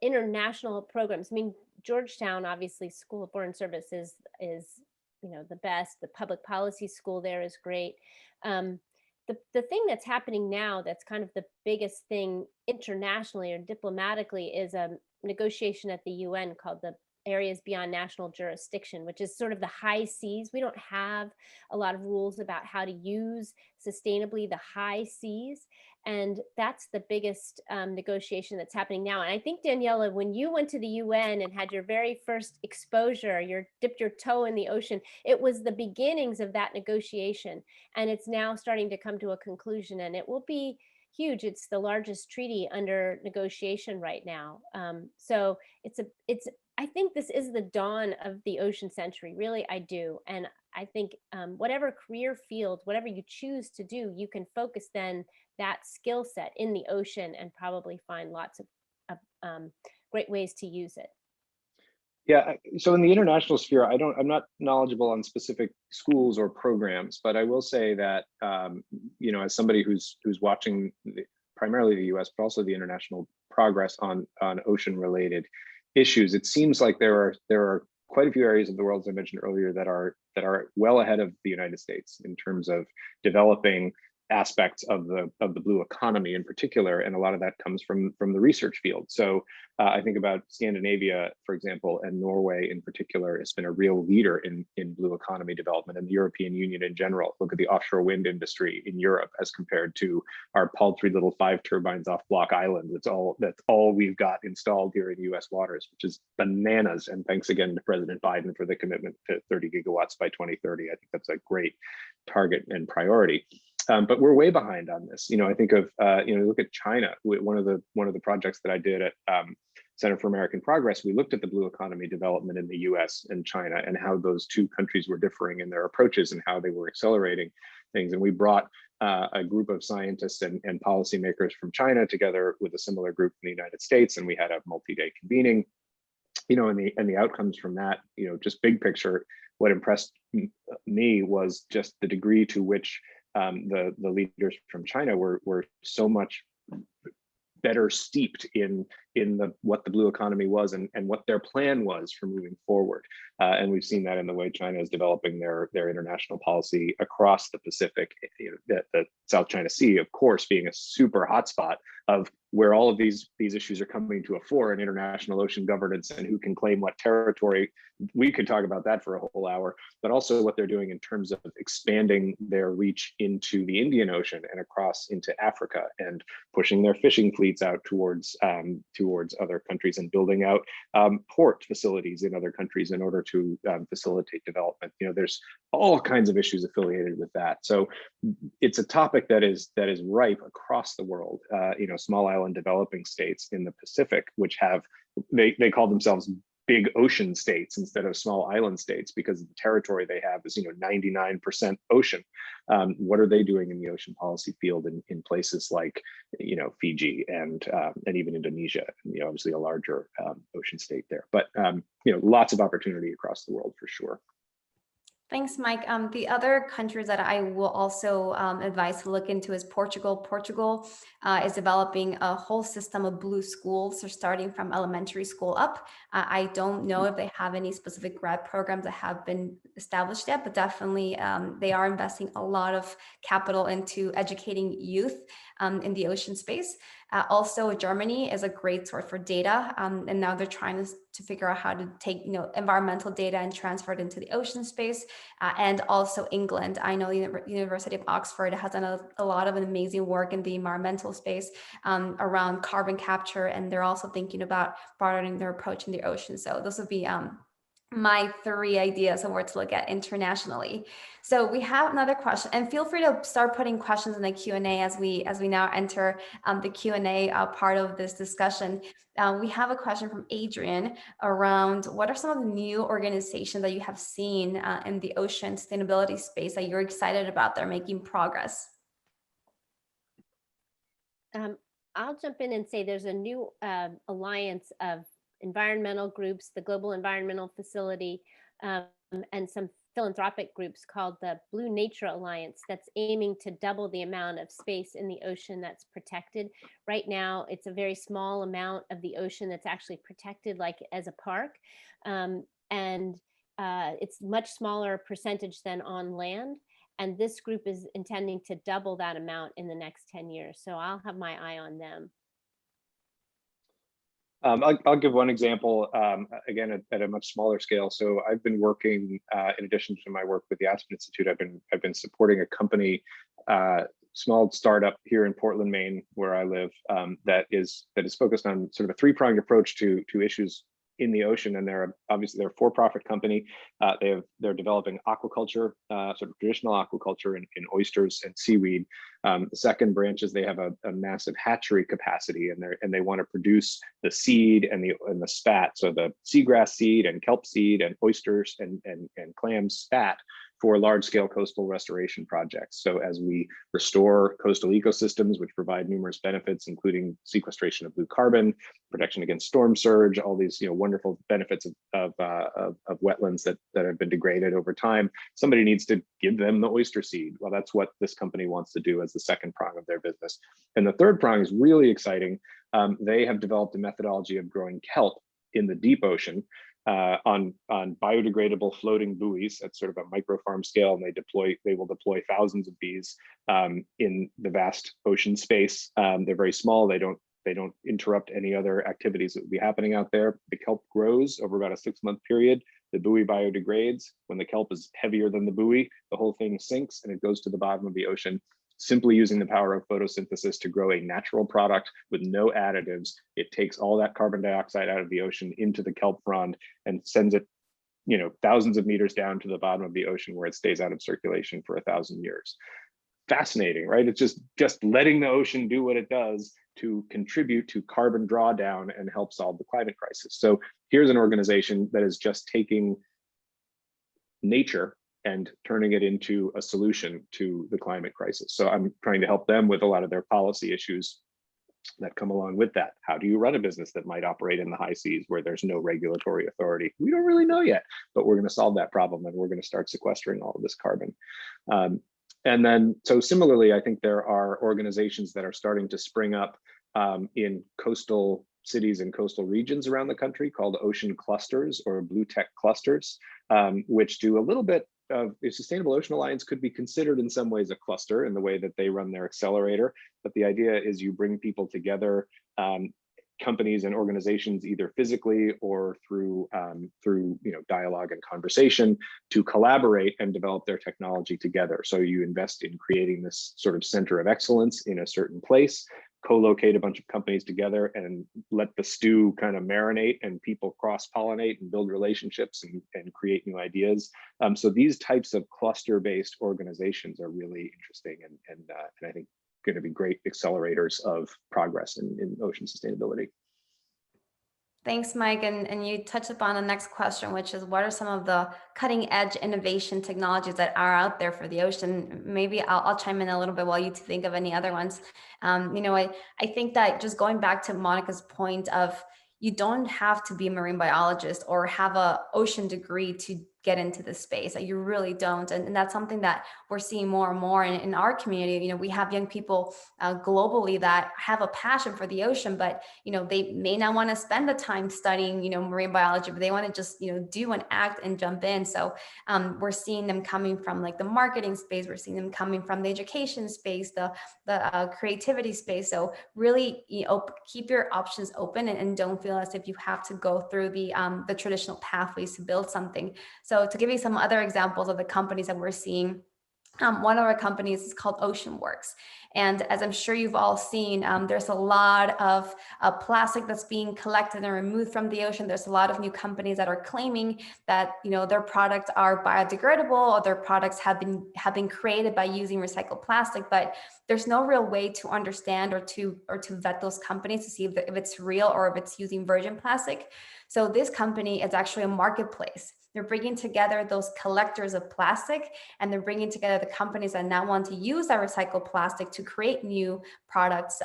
international programs. I mean, Georgetown, obviously, School of Foreign Service is the best. The public policy school there is great. The thing that's happening now that's kind of the biggest thing internationally or diplomatically is a negotiation at the UN called the Areas Beyond National Jurisdiction, which is sort of the high seas. We don't have a lot of rules about how to use sustainably the high seas. And that's the biggest negotiation that's happening now. And I think, Daniela, when you went to the UN and had your very first exposure, dipped your toe in the ocean, it was the beginnings of that negotiation. And it's now starting to come to a conclusion, and it will be huge. It's the largest treaty under negotiation right now. So I think this is the dawn of the ocean century. Really, I do. And I think whatever career field, whatever you choose to do, you can focus then that skill set in the ocean and probably find lots of great ways to use it. Yeah, so in the international sphere, I'm not knowledgeable on specific schools or programs, but I will say that, as somebody who's watching primarily the US, but also the international progress on ocean related issues, it seems like there are quite a few areas of the world, as I mentioned earlier, that are well ahead of the United States in terms of developing aspects of the blue economy in particular, and a lot of that comes from the research field. So I think about Scandinavia, for example, and Norway in particular has been a real leader in blue economy development, and the European Union in general. Look at the offshore wind industry in Europe as compared to our paltry little 5 turbines off Block Island. That's all we've got installed here in US waters, which is bananas. And thanks again to President Biden for the commitment to 30 gigawatts by 2030. I think that's a great target and priority. But we're way behind on this. I think of, look at China. One of the projects that I did at Center for American Progress, we looked at the blue economy development in the US and China and how those two countries were differing in their approaches and how they were accelerating things. And we brought a group of scientists and policymakers from China together with a similar group in the United States, and we had a multi-day convening. And the outcomes from that, just big picture, what impressed me was just the degree to which the leaders from China were so much better steeped in what the blue economy was and what their plan was for moving forward. And we've seen that in the way China is developing their international policy across the Pacific, the South China Sea, of course, being a super hotspot of where all of these issues are coming to a fore in international ocean governance and who can claim what territory. We could talk about that for a whole hour, but also what they're doing in terms of expanding their reach into the Indian Ocean and across into Africa and pushing their fishing fleets out towards other countries and building out port facilities in other countries in order to facilitate development. There's all kinds of issues affiliated with that. So it's a topic that is ripe across the world. Small island developing states in the Pacific, which they call themselves big ocean states instead of small island states because the territory they have is 99% ocean. What are they doing in the ocean policy field in places like Fiji and even Indonesia, obviously a larger ocean state there, but lots of opportunity across the world for sure. Thanks, Mike. The other countries that I will also advise to look into is Portugal. Portugal is developing a whole system of blue schools. They're starting from elementary school up. I don't know if they have any specific grad programs that have been established yet, but definitely they are investing a lot of capital into educating youth in the ocean space. Also, Germany is a great source for data, and now they're trying to figure out how to take environmental data and transfer it into the ocean space. And also England. I know the University of Oxford has done a lot of amazing work in the environmental space around carbon capture, and they're also thinking about broadening their approach in the ocean. So those would be my 3 ideas of where to look at internationally. So we have another question, and feel free to start putting questions in the Q&A as we now enter the Q&A part of this discussion. We have a question from Adrian around what are some of the new organizations that you have seen in the ocean sustainability space that you're excited about that are making progress? I'll jump in and say there's a new alliance of environmental groups, the Global Environmental Facility, and some philanthropic groups called the Blue Nature Alliance that's aiming to double the amount of space in the ocean that's protected. Right now, it's a very small amount of the ocean that's actually protected, like as a park. It's much smaller percentage than on land. And this group is intending to double that amount in the next 10 years. So I'll have my eye on them. I'll give one example, again, at a much smaller scale. So I've been working, in addition to my work with the Aspen Institute, I've been supporting a company, small startup here in Portland, Maine, where I live, that is focused on sort of a 3-pronged approach to issues in the ocean. And they're a for-profit company. They're developing aquaculture, sort of traditional aquaculture in oysters and seaweed. The second branch is they have a massive hatchery capacity, and they want to produce the seed and the spat, so the seagrass seed and kelp seed and oysters and clam spat for large-scale coastal restoration projects. So as we restore coastal ecosystems, which provide numerous benefits, including sequestration of blue carbon, protection against storm surge, all these wonderful benefits of wetlands that have been degraded over time, somebody needs to give them the oyster seed. Well, that's what this company wants to do as the second prong of their business. And the third prong is really exciting. They have developed a methodology of growing kelp in the deep ocean on biodegradable floating buoys at sort of a micro farm scale, and they will deploy thousands of these in the vast ocean space. They're very small. They don't interrupt any other activities that would be happening out there. The kelp grows over about a 6-month period. The buoy biodegrades. When the kelp is heavier than the buoy, the whole thing sinks and it goes to the bottom of the ocean. Simply using the power of photosynthesis to grow a natural product with no additives, it takes all that carbon dioxide out of the ocean into the kelp frond and sends it, thousands of meters down to the bottom of the ocean where it stays out of circulation for 1,000 years. Fascinating, right? It's just letting the ocean do what it does to contribute to carbon drawdown and help solve the climate crisis. So here's an organization that is just taking nature and turning it into a solution to the climate crisis. So I'm trying to help them with a lot of their policy issues that come along with that. How do you run a business that might operate in the high seas where there's no regulatory authority? We don't really know yet, but we're going to solve that problem and we're going to start sequestering all of this carbon. And then, so similarly, I think there are organizations that are starting to spring up in coastal cities and coastal regions around the country called ocean clusters or blue tech clusters, which do a little bit of the Sustainable Ocean Alliance could be considered in some ways a cluster in the way that they run their accelerator. But the idea is you bring people together, companies and organizations, either physically or through dialogue and conversation, to collaborate and develop their technology together. So you invest in creating this sort of center of excellence in a certain place, co-locate a bunch of companies together and let the stew kind of marinate and people cross-pollinate and build relationships and create new ideas. So these types of cluster-based organizations are really interesting and I think going to be great accelerators of progress in ocean sustainability. Thanks, Mike. And you touched upon the next question, which is what are some of the cutting edge innovation technologies that are out there for the ocean? Maybe I'll chime in a little bit while you think of any other ones. I think that just going back to Monica's point of you don't have to be a marine biologist or have an ocean degree to get into this space. You really don't. And that's something that we're seeing more and more in our community. We have young people globally that have a passion for the ocean, but, they may not want to spend the time studying, marine biology, but they want to just, do and act and jump in. So we're seeing them coming from like the marketing space. We're seeing them coming from the education space, the creativity space. So really, keep your options open and don't feel as if you have to go through the traditional pathways to build something. So to give you some other examples of the companies that we're seeing, one of our companies is called OceanWorks. And as I'm sure you've all seen, there's a lot of plastic that's being collected and removed from the ocean. There's a lot of new companies that are claiming that their products are biodegradable or their products have been created by using recycled plastic, but there's no real way to understand or to vet those companies to see if it's real or if it's using virgin plastic. So this company is actually a marketplace. They're bringing together those collectors of plastic, and they're bringing together the companies that now want to use that recycled plastic to create new products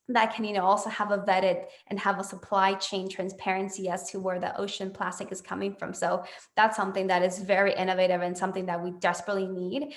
that can also have a vetted and have a supply chain transparency as to where the ocean plastic is coming from. So that's something that is very innovative and something that we desperately need,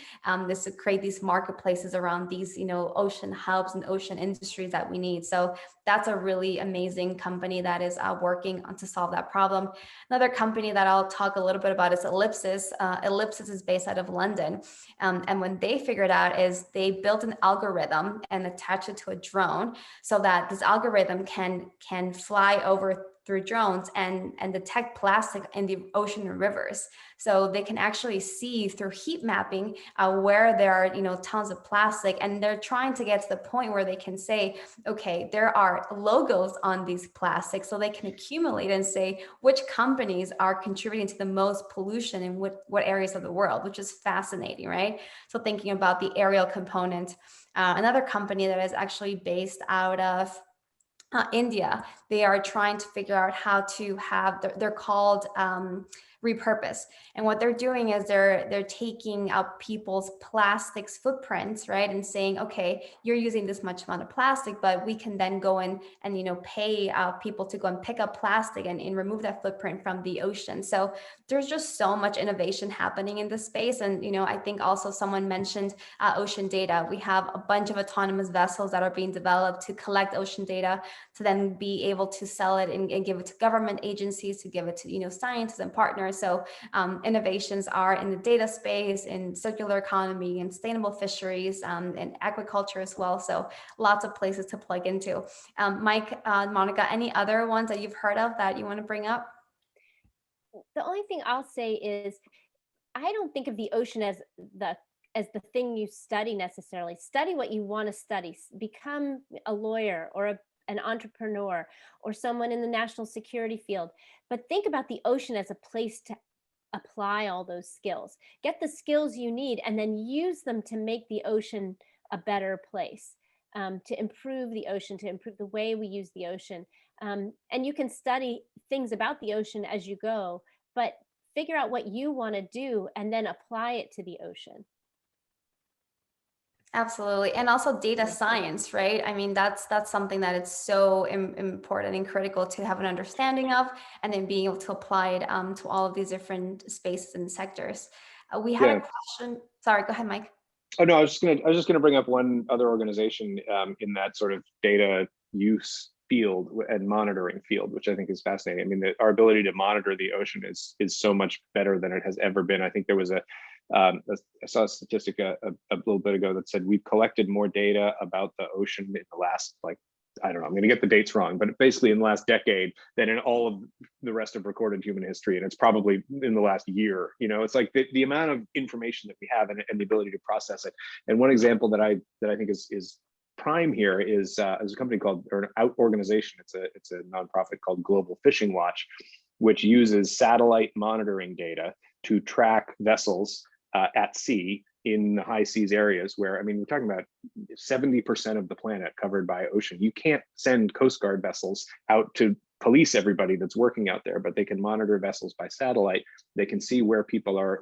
is to create these marketplaces around these ocean hubs and ocean industries that we need. So that's a really amazing company that is working on to solve that problem. Another company that I'll talk a little bit about is Ellipsis. Ellipsis is based out of London. And when they figured out is they built an algorithm and attached it to a drone so that this algorithm can fly over through drones and detect plastic in the ocean and rivers. So they can actually see through heat mapping where there are tons of plastic, and they're trying to get to the point where they can say, okay, there are logos on these plastics, so they can accumulate and say which companies are contributing to the most pollution in what areas of the world, which is fascinating, right? So thinking about the aerial component, another company that is actually based out of India, they are trying to figure out how to have, they're called repurpose. And what they're doing is they're taking out people's plastics footprints, right? And saying, okay, you're using this much amount of plastic, but we can then go in and, pay people to go and pick up plastic and remove that footprint from the ocean. So there's just so much innovation happening in this space. And, I think also someone mentioned ocean data. We have a bunch of autonomous vessels that are being developed to collect ocean data to then be able to sell it and give it to government agencies, to give it to, scientists and partners. So innovations are in the data space, in circular economy, and sustainable fisheries, and aquaculture as well. So lots of places to plug into. Mike, Monica, any other ones that you've heard of that you want to bring up? The only thing I'll say is, I don't think of the ocean as the thing you study necessarily. Study what you want to study. Become a lawyer or an entrepreneur or someone in the national security field. But think about the ocean as a place to apply all those skills. Get the skills you need and then use them to make the ocean a better place, to improve the ocean, to improve the way we use the ocean. And you can study things about the ocean as you go, but figure out what you want to do and then apply it to the ocean. Absolutely. And also data science, right? I mean, that's something that it's so important and critical to have an understanding of, and then being able to apply it to all of these different spaces and sectors. We had a question. Sorry, go ahead, Mike. Oh no, I was just gonna bring up one other organization in that sort of data use field and monitoring field, which I think is fascinating. I mean, our ability to monitor the ocean is so much better than it has ever been. I think there was I saw a statistic a little bit ago that said we've collected more data about the ocean in the last, like, I don't know, I'm going to get the dates wrong, but basically in the last decade than in all of the rest of recorded human history. And it's probably in the last year. It's like the amount of information that we have and the ability to process it. And one example that I think is prime here is a company called, or an organization. It's a nonprofit called Global Fishing Watch, which uses satellite monitoring data to track vessels at sea in the high seas areas where, I mean, we're talking about 70% of the planet covered by ocean. You can't send Coast Guard vessels out to police everybody that's working out there, but they can monitor vessels by satellite. They can see where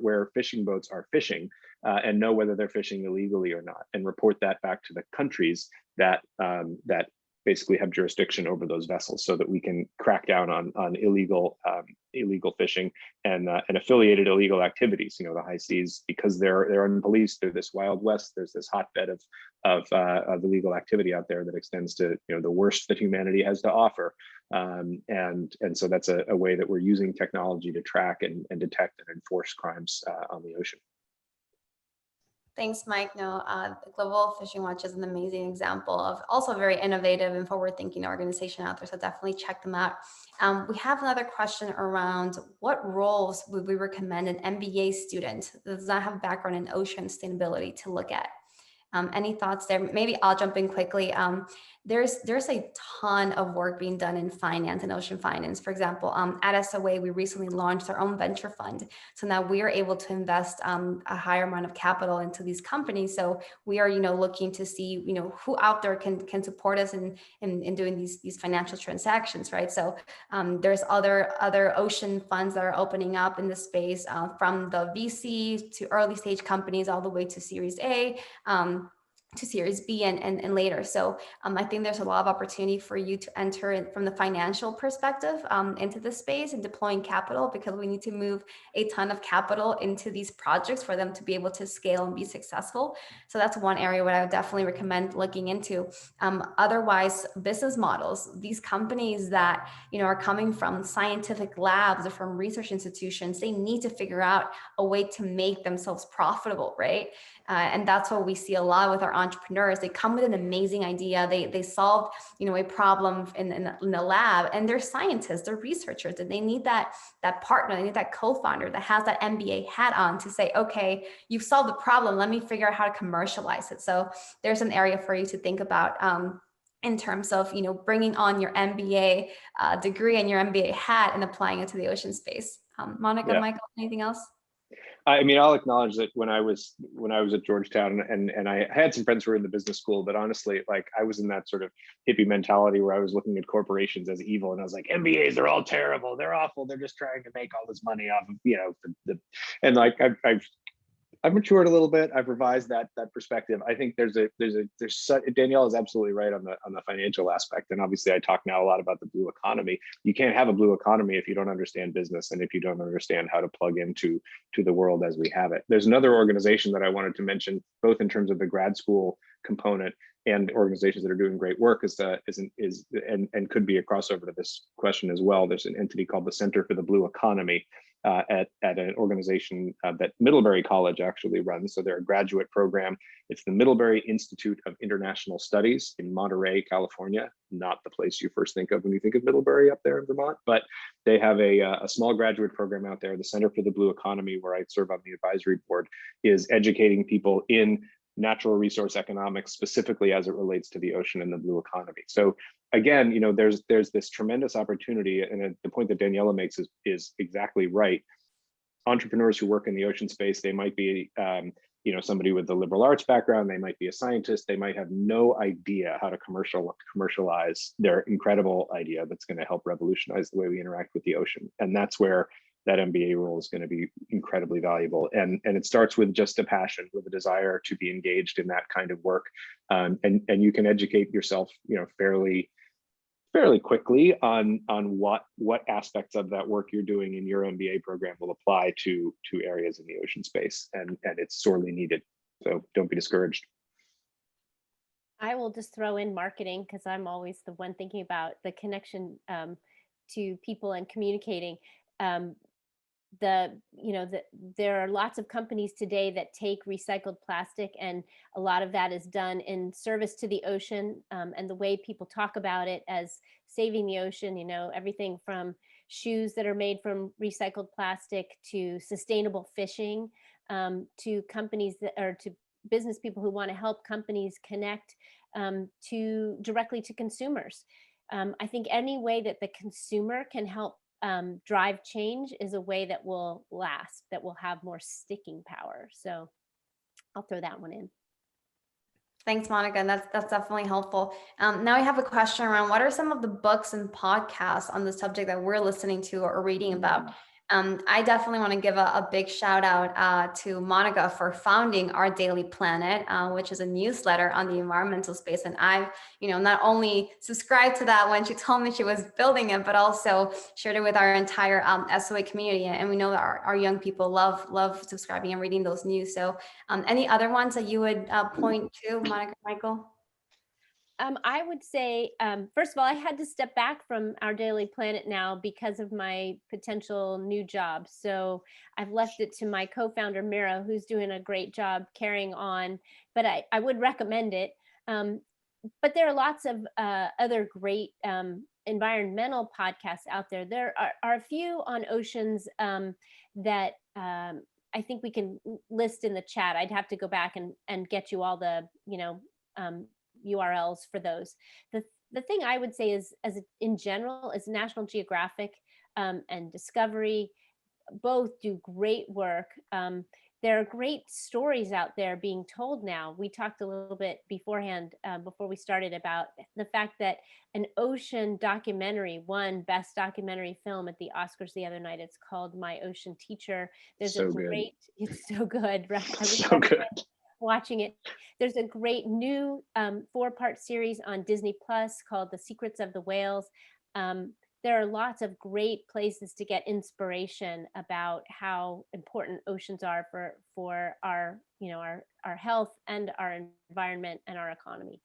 where fishing boats are fishing, and know whether they're fishing illegally or not, and report that back to the countries that basically have jurisdiction over those vessels, so that we can crack down on illegal fishing and affiliated illegal activities. The high seas, because they're unpoliced, they're this Wild West. There's this hotbed of illegal activity out there that extends to the worst that humanity has to offer. And so that's a way that we're using technology to track and detect and enforce crimes on the ocean. Thanks, Mike. No, the Global Fishing Watch is an amazing example of also a very innovative and forward-thinking organization out there. So definitely check them out. We have another question around what roles would we recommend an MBA student that does not have a background in ocean sustainability to look at? Any thoughts there? Maybe I'll jump in quickly. There's a ton of work being done in finance and ocean finance. For example, at SOA, we recently launched our own venture fund. So now we are able to invest a higher amount of capital into these companies. So we are, looking to see, who out there can support us in doing these financial transactions, right? So there's other ocean funds that are opening up in this space, from the VC to early stage companies all the way to Series A. To Series B and later. So I think there's a lot of opportunity for you to enter in from the financial perspective into this space and deploying capital, because we need to move a ton of capital into these projects for them to be able to scale and be successful. So that's one area where I would definitely recommend looking into. Otherwise, business models, these companies that are coming from scientific labs or from research institutions, they need to figure out a way to make themselves profitable, right? And that's what we see a lot with our entrepreneurs. They come with an amazing idea. They solve, a problem in the lab, and they're scientists, they're researchers, and they need that partner, they need that co-founder that has that MBA hat on to say, okay, you've solved the problem, let me figure out how to commercialize it. So there's an area for you to think about in terms of, bringing on your MBA degree and your MBA hat and applying it to the ocean space. Monica, Yeah. Michael, anything else? I mean, I'll acknowledge that when I was at Georgetown, and I had some friends who were in the business school, but honestly, like I was in that sort of hippie mentality where I was looking at corporations as evil, and I was like, MBAs are all terrible, they're awful, they're just trying to make all this money off of, you know, and like I've matured a little bit. I've revised that perspective. I think there's such, Danielle is absolutely right on the financial aspect. And obviously I talk now a lot about the blue economy. You can't have a blue economy if you don't understand business and if you don't understand how to plug into the world as we have it. There's another organization that I wanted to mention, both in terms of the grad school component and organizations that are doing great work and could be a crossover to this question as well. There's an entity called the Center for the Blue Economy at an organization that Middlebury College actually runs. So they're a graduate program. It's the Middlebury Institute of International Studies in Monterey, California, not the place you first think of when you think of Middlebury up there in Vermont, but they have a small graduate program out there. The Center for the Blue Economy, where I serve on the advisory board, is educating people in natural resource economics, specifically as it relates to the ocean and the blue economy. So again, you know, there's this tremendous opportunity, and the point that Daniela makes is exactly right. Entrepreneurs who work in the ocean space, they might be you know, somebody with a liberal arts background, they might be a scientist, they might have no idea how to commercialize their incredible idea that's going to help revolutionize the way we interact with the ocean. And that's where that MBA role is going to be incredibly valuable. And it starts with just a passion, with a desire to be engaged in that kind of work. And you can educate yourself, you know, fairly quickly on what aspects of that work you're doing in your MBA program will apply to areas in the ocean space. And it's sorely needed. So don't be discouraged. I will just throw in marketing, because I'm always the one thinking about the connection to people and communicating. There are lots of companies today that take recycled plastic, and a lot of that is done in service to the ocean, and the way people talk about it as saving the ocean, you know, everything from shoes that are made from recycled plastic to sustainable fishing, to companies that are to business people who want to help companies connect directly to consumers. I think any way that the consumer can help drive change is a way that will last, that will have more sticking power. So I'll throw that one in. Thanks, Monica. And that's definitely helpful. Now I have a question around what are some of the books and podcasts on the subject that we're listening to or reading about? I definitely want to give a big shout out to Monica for founding Our Daily Planet, which is a newsletter on the environmental space. And I've, you know, not only subscribed to that when she told me she was building it, but also shared it with our entire SOA community. And we know that our young people love subscribing and reading those news. So any other ones that you would point to, Monica, Michael? I would say, first of all, I had to step back from Our Daily Planet now because of my potential new job. So I've left it to my co-founder, Mira, who's doing a great job carrying on, but I would recommend it. But there are lots of other great environmental podcasts out there. There are a few on oceans that I think we can list in the chat. I'd have to go back and get you all the, you know, URLs for those. The thing I would say is, in general, is National Geographic and Discovery both do great work. There are great stories out there being told now. We talked a little bit beforehand, before we started, about the fact that an ocean documentary won Best Documentary Film at the Oscars the other night. It's called My Ocean Teacher. There's So a great, good. it's so good, right? I would So good. watching it. There's a great new 4-part series on Disney Plus called The Secrets of the Whales. There are lots of great places to get inspiration about how important oceans are for our, you know, our health and our environment and our economy.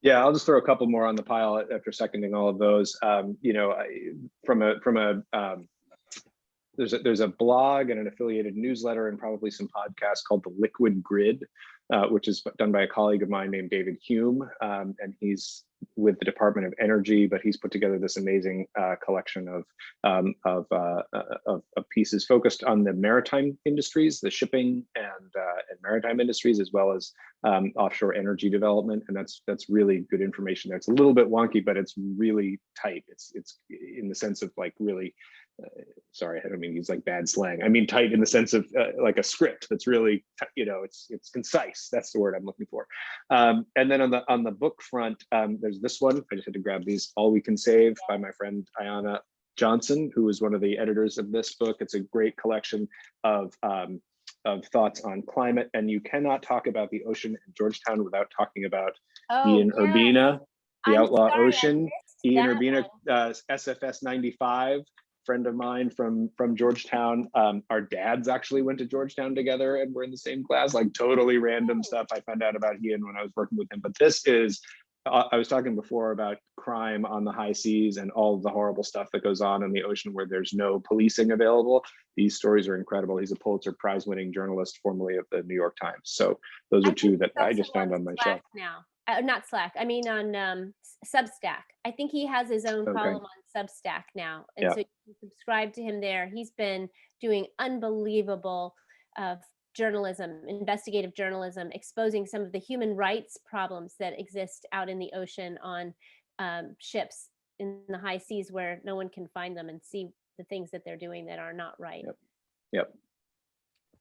Yeah, I'll just throw a couple more on the pile after seconding all of those. You know, there's a blog and an affiliated newsletter and probably some podcasts called The Liquid Grid, which is done by a colleague of mine named David Hume, and he's with the Department of Energy, but he's put together this amazing collection of pieces focused on the maritime industries, the shipping and maritime industries, as well as offshore energy development, and that's really good information there. It's a little bit wonky, but it's really tight. It's in the sense of like really sorry, I don't mean use like bad slang. I mean tight in the sense of like a script that's really, it's concise. That's the word I'm looking for. And then on the book front, there's this one. I just had to grab these. All We Can Save by my friend Ayana Johnson, who is one of the editors of this book. It's a great collection of thoughts on climate, and you cannot talk about the ocean in Georgetown without talking about Ian Urbina, the I'm Outlaw sorry, I Ocean. missed Ian that Urbina, one. SFS 95, friend of mine from Georgetown. Our dads actually went to Georgetown together and were in the same class, like totally random stuff I found out about Ian when I was working with him. But this is, I was talking before about crime on the high seas and all of the horrible stuff that goes on in the ocean where there's no policing available. These stories are incredible. He's a Pulitzer Prize winning journalist, formerly of the New York Times. So those are two that I just found on my shelf. Now. Not Slack. I mean on Substack. I think he has his own column on Substack now, and so you can subscribe to him there. He's been doing unbelievable journalism, investigative journalism, exposing some of the human rights problems that exist out in the ocean on ships in the high seas where no one can find them, and see the things that they're doing that are not right. Yep.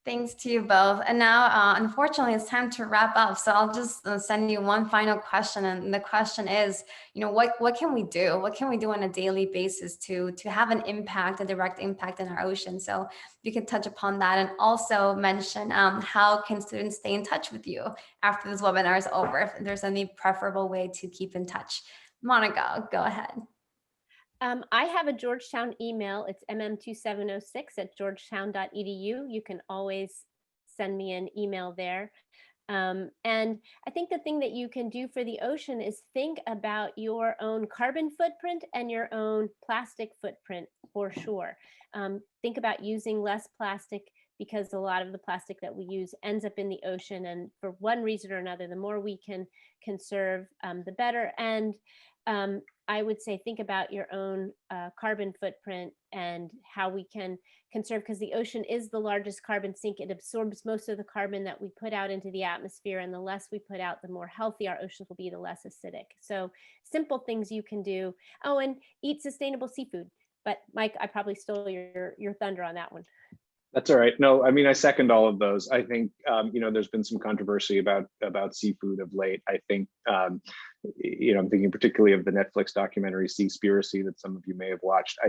Thanks to you both. And now, unfortunately, it's time to wrap up. So I'll just send you one final question. And the question is, what can we do? What can we do on a daily basis to have an impact, a direct impact in our ocean? So you can touch upon that, and also mention how can students stay in touch with you after this webinar is over, if there's any preferable way to keep in touch. Monica, go ahead. I have a Georgetown email. It's mm2706@georgetown.edu. You can always send me an email there. And I think the thing that you can do for the ocean is think about your own carbon footprint and your own plastic footprint, for sure. Think about using less plastic, because a lot of the plastic that we use ends up in the ocean. And for one reason or another, the more we can conserve, the better. And I would say think about your own carbon footprint and how we can conserve, because the ocean is the largest carbon sink. It absorbs most of the carbon that we put out into the atmosphere, and the less we put out, the more healthy our oceans will be, the less acidic. So simple things you can do. Oh, and eat sustainable seafood. But Mike, I probably stole your thunder on that one. That's all right. No, I mean, I second all of those. I think, there's been some controversy about seafood of late. I think, I'm thinking particularly of the Netflix documentary Seaspiracy that some of you may have watched.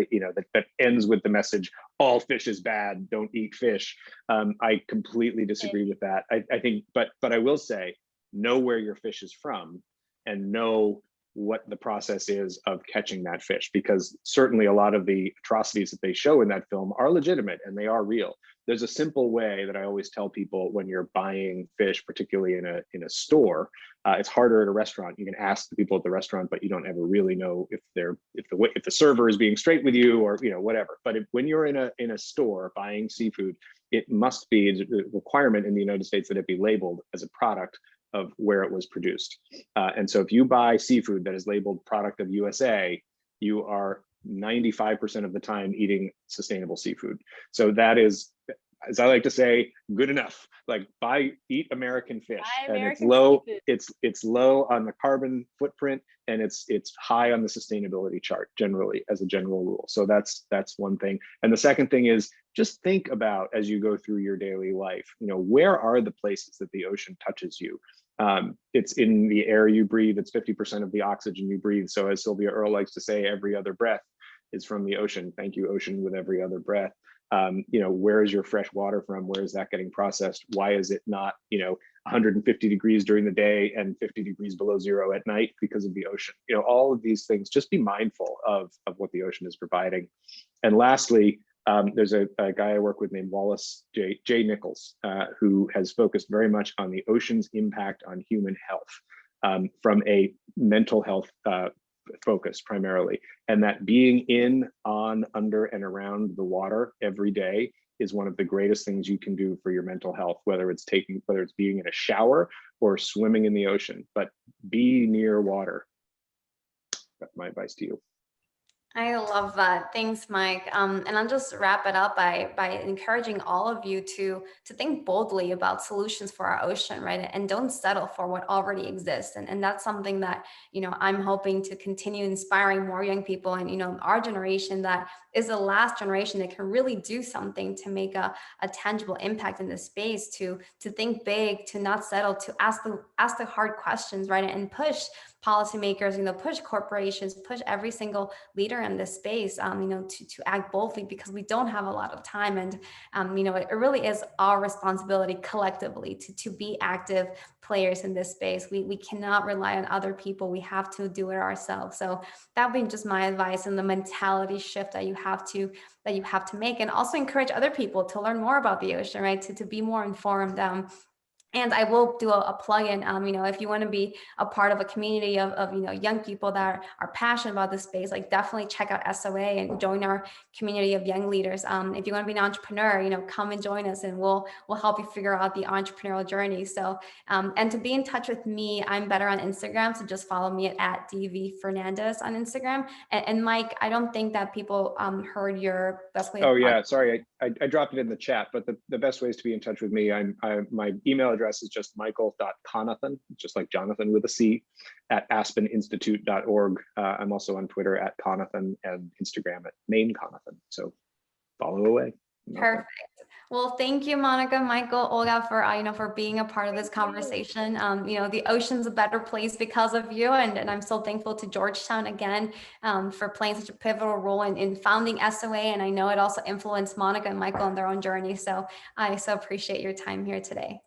That ends with the message, all fish is bad, don't eat fish. I completely disagree with that. I think, but I will say, know where your fish is from and know what the process is of catching that fish, because certainly a lot of the atrocities that they show in that film are legitimate and they are real. There's a simple way that I always tell people when you're buying fish, particularly in a store. It's harder at a restaurant. You can ask the people at the restaurant, but you don't ever really know if the server is being straight with you or whatever. But when you're in a store buying seafood, it must be a requirement in the United States that it be labeled as a product of where it was produced. And so if you buy seafood that is labeled product of USA, you are 95% of the time eating sustainable seafood. So that is, as I like to say, good enough. Like eat American fish. And it's low, it's low on the carbon footprint, and it's high on the sustainability chart generally, as a general rule. So that's one thing. And the second thing is just think about, as you go through your daily life, where are the places that the ocean touches you? It's in the air you breathe. It's 50% of the oxygen you breathe. So as Sylvia Earle likes to say, every other breath is from the ocean. Thank you, ocean, with every other breath. Where is your fresh water from? Where is that getting processed? Why is it not, 150 degrees during the day and 50 degrees below zero at night? Because of the ocean. All of these things, just be mindful of what the ocean is providing. And lastly, there's a guy I work with named Wallace J. Nichols, who has focused very much on the ocean's impact on human health from a mental health focus primarily, and that being in, on, under, and around the water every day is one of the greatest things you can do for your mental health, whether it's being in a shower or swimming in the ocean, but be near water. That's my advice to you. I love that. Thanks, Mike. And I'll just wrap it up by encouraging all of you to think boldly about solutions for our ocean, right? And don't settle for what already exists. And that's something that, I'm hoping to continue inspiring more young people and, our generation that is the last generation that can really do something to make a tangible impact in this space, to think big, to not settle, to ask the hard questions, right? And push policymakers, push corporations, push every single leader in this space, to act boldly, because we don't have a lot of time. And, it really is our responsibility collectively to be active players in this space. We cannot rely on other people. We have to do it ourselves. So that would be just my advice, and the mentality shift that you have to make, and also encourage other people to learn more about the ocean, right? To be more informed. And I will do a plug-in, if you want to be a part of a community of young people that are passionate about this space, like definitely check out SOA and join our community of young leaders. If you want to be an entrepreneur, come and join us, and we'll help you figure out the entrepreneurial journey. So, and to be in touch with me, I'm better on Instagram. So just follow me at DV Fernandez on Instagram. And Mike, I don't think that people heard your best way. Oh yeah, sorry, I dropped it in the chat, but the best ways to be in touch with me, my email address is just michael.conathan, just like Jonathan with a C, at aspeninstitute.org. I'm also on Twitter at Conathan and Instagram at mainconathan. So follow away. Perfect. Well, thank you, Monica, Michael, Olga, for being a part of this conversation. The ocean's a better place because of you, and I'm so thankful to Georgetown again for playing such a pivotal role in founding SOA. And I know it also influenced Monica and Michael on their own journey. So I so appreciate your time here today.